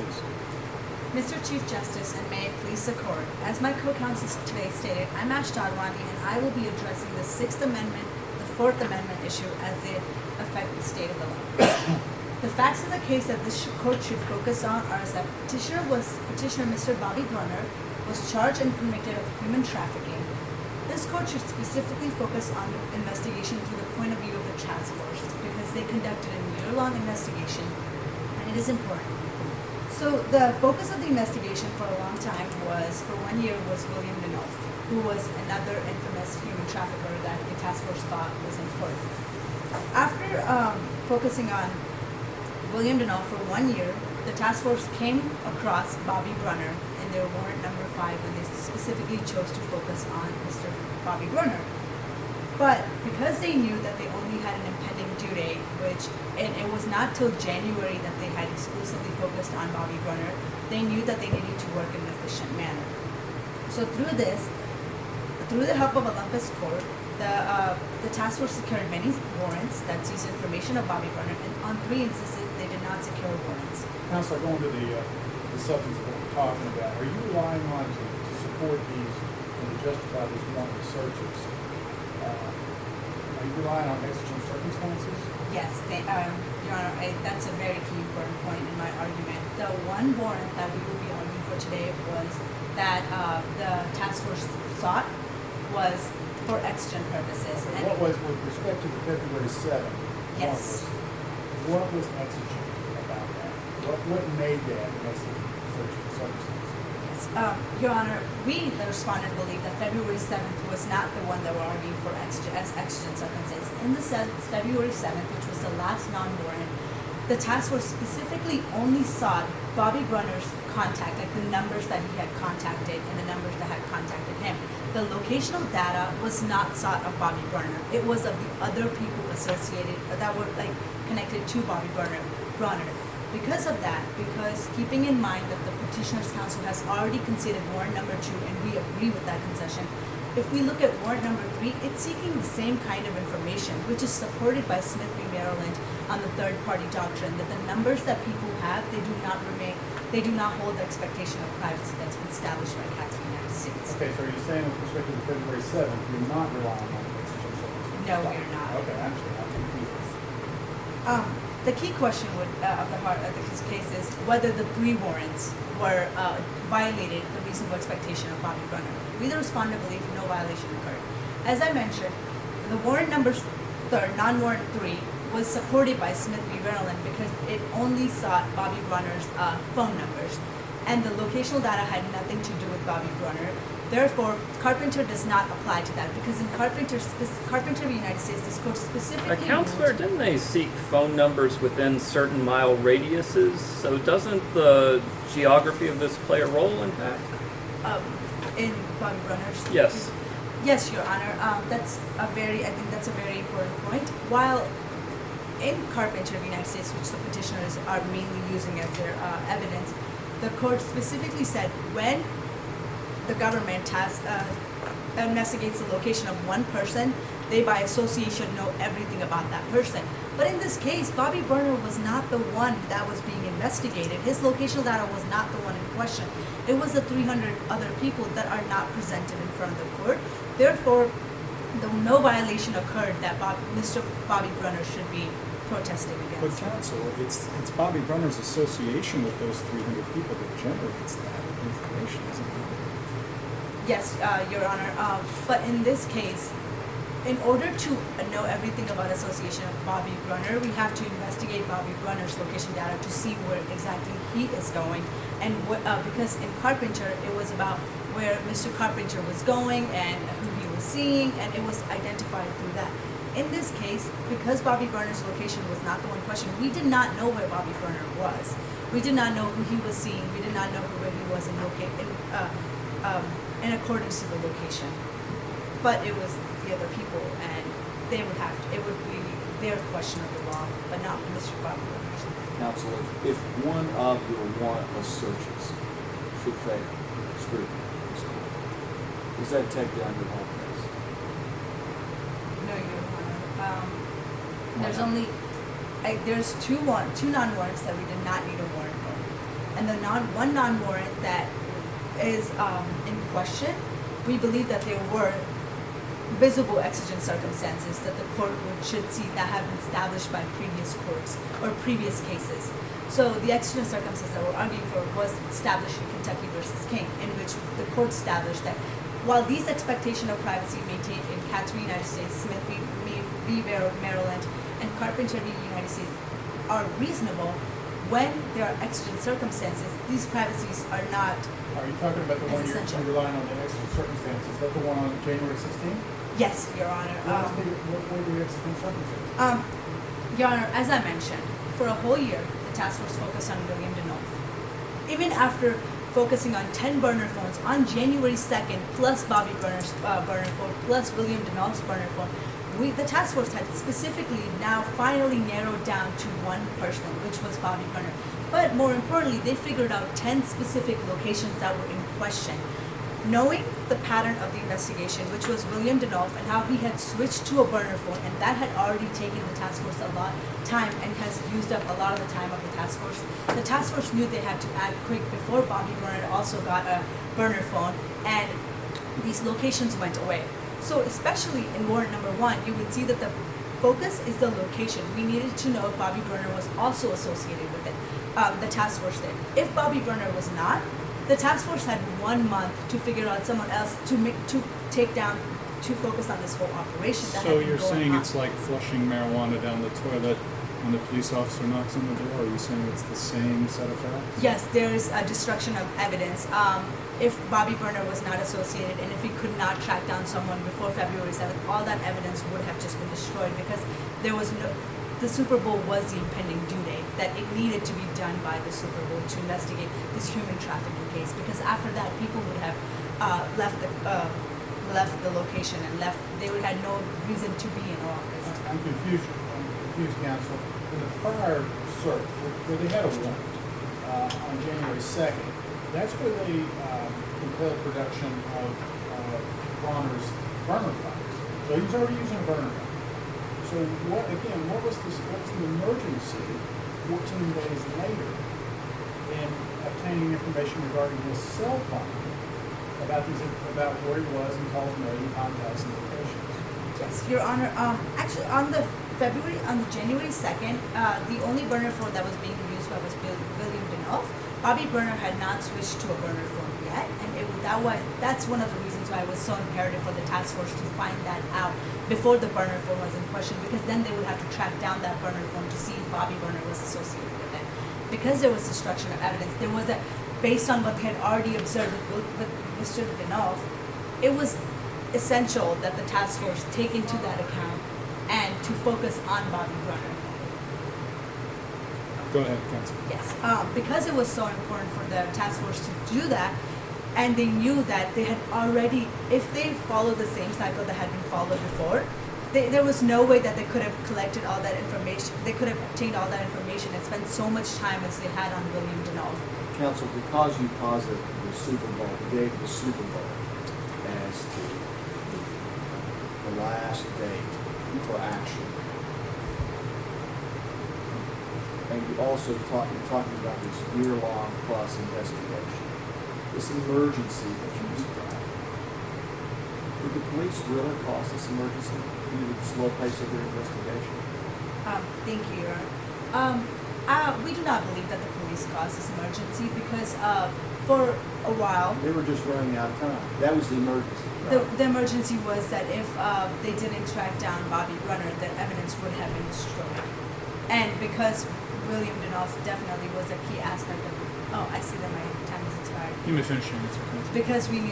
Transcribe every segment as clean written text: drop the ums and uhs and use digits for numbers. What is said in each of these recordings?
please. Mr. Chief Justice, and may it please the court, as my co-counsel today stated, I'm Dodwani, and I will be addressing the Sixth Amendment, the Fourth Amendment issue as they affect the state of the law. The facts of the case that this court should focus on are that petitioner Mr. Bobby Brunner was charged and convicted of human trafficking. This court should specifically focus on the investigation through the point of view of the task force because they conducted a year-long investigation, and it is important. So the focus of the investigation for a long time was, for 1 year, was William Denoff, who was another infamous human trafficker that the task force thought was important. After focusing on William Denoff for 1 year, the task force came across Bobby Brunner in their warrant number 5 when they specifically chose to focus on Mr. Bobby Brunner. But because they knew that they only had an impending due date, and it was not till January that they had exclusively focused on Bobby Brunner, they knew that they needed to work in an efficient manner. So through the help of Olympus Court, the task force secured many warrants that seized information of Bobby Brunner, and on 3 instances they did not secure warrants. Counselor, going to the substance of what we're talking about, are you relying on to support these and to justify these warrantless searches? Are you relying on exigent circumstances? Yes, Your Honor, that's a very key important point in my argument. The one warrant that we will be arguing for today was that the task force sought was for exigent purposes. And what was, with respect to the February 7th yes. What was exigent about that? What made that an exigent circumstance? Your Honor, we, the respondent, believe that February 7th was not the one that we're arguing for as exigent circumstances. In the sense, February 7th, which was the last non-warrant, the task force specifically only sought Bobby Brunner's contact, like the numbers that he had contacted and the numbers that had contacted him. The locational data was not sought of Bobby Brunner. It was of the other people associated that were connected to Bobby Brunner. Because of that, because keeping in mind that the Petitioner's Counsel has already conceded warrant number 2, and we agree with that concession, if we look at warrant number 3, it's seeking the same kind of information, which is supported by Smith v. Maryland on the third-party doctrine, that the numbers that people have, they do not hold the expectation of privacy that's been established by Cats v. United States. Okay, so you're saying with respect to the February 7th, you're not relying on exigent circumstances? No, we're not. Okay, I understand. I'm confused. The key question of this case is whether the 3 warrants were violated the reasonable expectation of Bobby Brunner. We, the respondent, believe no violation occurred. As I mentioned, the warrant number 3, non-warrant 3, was supported by Smith v. Maryland because it only sought Bobby Brunner's phone numbers, and the locational data had nothing to do with Bobby Brunner. Therefore, Carpenter does not apply to that because in Carpenter v. United States, this court specifically... Counselor, didn't they seek phone numbers within certain mile radiuses? So doesn't the geography of this play a role in fact? In Bobby Brunner's? Yes. Yes, Your Honor. I think that's a very important point. While in Carpenter v. United States, which the petitioners are mainly using as their evidence, the court specifically said when the government investigates the location of one person, they by association know everything about that person. But in this case, Bobby Brunner was not the one that was being investigated. His locational data was not the one in question. It was the 300 other people that are not presented in front of the court. Therefore, no violation occurred that Mr. Bobby Brunner should be protesting against. But counsel, it's Bobby Brunner's association with those 300 people that generates that information, isn't it? Yes, Your Honor. But in this case, in order to know everything about association of Bobby Brunner, we have to investigate Bobby Brunner's location data to see where exactly he is going. And because in Carpenter, it was about where Mr. Carpenter was going and who he was seeing, and it was identified through that. In this case, because Bobby Brunner's location was not the one question, we did not know where Bobby Brunner was. We did not know who he was seeing. We did not know where he was in accordance to the location. But it was the other people, and it would be their question of the law, but not Mr. Bobby Brunner's. Counsel, if one of your warrantless searches should fail scrutiny, does that take down your whole case? No, Your Honor. There's only there's two non-warrants that we did not need a warrant for, and the one non-warrant that is in question, we believe that there were visible exigent circumstances that the court should see that have been established by previous courts or previous cases. So the exigent circumstances that we're arguing for was established in Kentucky versus King, in which the court established that while these expectation of privacy maintained in Katz v. United States, Smith v. Maryland, and Carpenter v. United States are reasonable, when there are exigent circumstances, these privacies are not. Are you talking about the one you're essential. relying on the exigent circumstances? Is that the one on January 16th? Yes, Your Honor. What were the exigent circumstances? Your Honor, as I mentioned, for a whole year, the task force focused on William Denoff. Even after focusing on 10 burner phones on January 2nd, plus Bobby Burner's burner phone, plus William Denoff's burner phone, the task force had specifically now finally narrowed down to one person, which was Bobby Burner. But more importantly, they figured out 10 specific locations that were in question. Knowing the pattern of the investigation, which was William Denoff, and how he had switched to a burner phone, and that had already taken the task force a lot of time and has used up a lot of the time of the task force knew they had to act quick before Bobby Burner also got a burner phone, and these locations went away. So especially in warrant number 1, you would see that the focus is the location. We needed to know if Bobby Burner was also associated with it. The task force did. If Bobby Burner was not, the task force had 1 month to figure out someone else to focus on this whole operation. That So had been you're going saying on. it's like flushing marijuana down the toilet when the police officer knocks on the door? Are you saying it's the same set of facts? Yes, there is a destruction of evidence. If Bobby Burner was not associated and if he could not track down someone before February 7th, all that evidence would have just been destroyed because the Super Bowl was the impending due date, that it needed to be done by the Super Bowl to investigate this human trafficking case, because after that people would have left the location and they would have had no reason to be in office. I'm confused, counsel. In the prior search, where they had a warrant on January 2nd, that's where they compelled production of Bronner's burner files. So he was already using a burner file. So what was the emergency 14 days later in obtaining information regarding his cell phone about where he was and calls made and contacts and locations? Yes, Your Honor. Actually, on the January 2nd, the only burner phone that was being used by was William Denoff. Bobby Burner had not switched to a burner phone yet, and that's one of the reasons why it was so imperative for the task force to find that out before the burner phone was in question, because then they would have to track down that burner phone to see if Bobby Burner was associated with it. Because there was destruction of evidence, there was based on what they had already observed with Mr. Denoff, it was essential that the task force take into that account and to focus on Bobby Burner. Go ahead, counsel. Yes, because it was so important for the task force to do that, and they knew that they had already, if they followed the same cycle that had been followed before, there was no way that they could have collected all that information, they could have obtained all that information and spent so much time as they had on William Denoff. Counsel, because you posit the Super Bowl, the date of the Super Bowl as the last date for action, and you also you're talking about this year-long plus investigation, this emergency that you described. Did the police really cause this emergency due to the slow pace of their investigation? Thank you, Your Honor. We do not believe that the police caused this emergency because for a while, They were just running out of time. That was the emergency. Right? the emergency was that if they didn't track down Bobby Brunner, the evidence would have been destroyed. And because William Denoff definitely was a key aspect of it. Oh, I see that my time has expired. You may finish your answer, counsel. Because they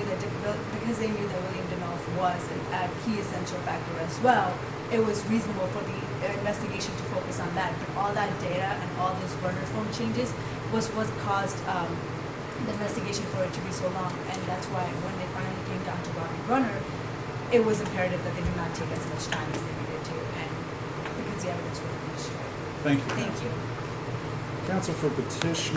knew that William Denoff was a key essential factor as well, it was reasonable for the investigation to focus on that. But all that data and all those burner phone changes was what caused the investigation for it to be so long. And that's why when they finally came down to Bobby Brunner, it was imperative that they do not take as much time as they needed to, and because the evidence would have been destroyed. Thank you. Thank you. Counsel for petitioner.